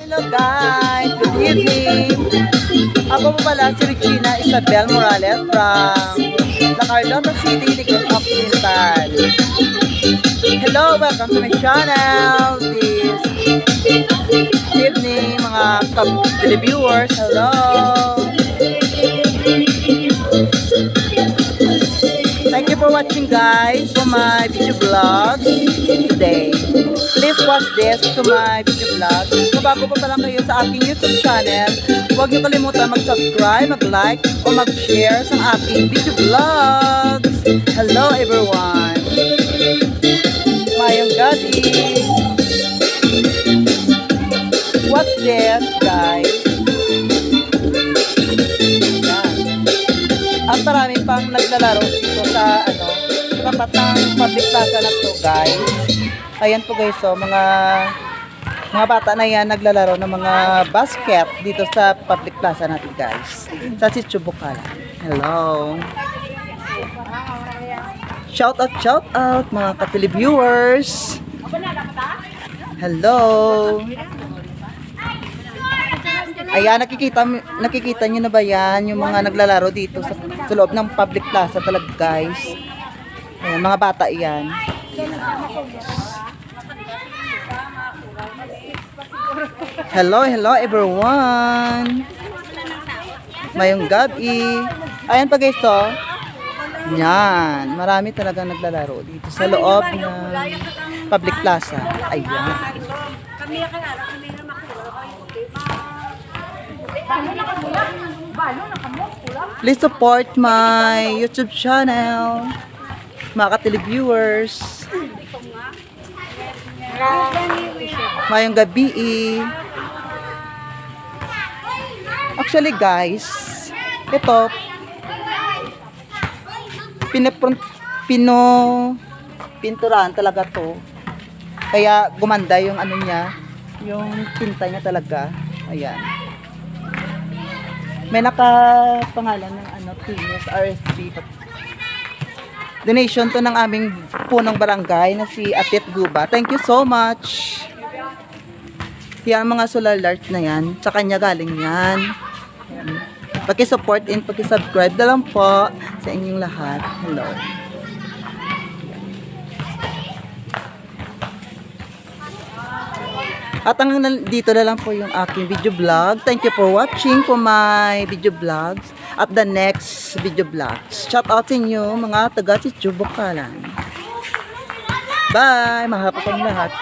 Hello guys, good evening. Ako po pala si Regina Isabel Morales from La Carlota City, Negros Occidental. Hello, welcome to my channel this evening mga televiewers. Hello. Thank you for watching guys for my video vlog today. Please watch this to my video vlog. Kung bago pa lang kayo sa aking YouTube channel, huwag niyo kalimutan mag-subscribe, mag-like, o mag-share sa aking video vlogs. Hello everyone! Mayong gabi! Watch this guys. At marami pang naglalaro dito sa tapat ng public plaza na to guys. Ayan po guys, so mga bata na yan naglalaro ng mga basket dito sa public plaza natin guys. Sa Sitio Bukal. Hello. Shout out mga ka-televiewers. Hello. Ayan, nakikita nyo na ba yan? Yung mga naglalaro dito sa loob ng public plaza talaga guys. Ayan, mga bata yan. Hello everyone. Mayong gabi. Ayan pa guys to. Yan, marami talaga naglalaro dito sa loob ng public plaza. Ayan. Please support my YouTube channel, mga ka-televiewers. Mayong gabi. Actually guys, ito pinturahan talaga to. Kaya gumanda yung ano niya, yung tinta niya talaga. Ayan. May nakapangalan ng Pinos RSB. Donation to ng aming punong barangay na si Atit Guba. Thank you so much. Yan mga solar art na yan. Sa kanya galing yan. Paki-support and paki-subscribe na lang po sa inyong lahat. Hello. At hanggang dito na lang po yung aking video vlog. Thank you for watching for my video vlogs at the next video vlogs. Shout out sa inyo mga taga Sitio Bukalan. Bye! Mahapon lahat.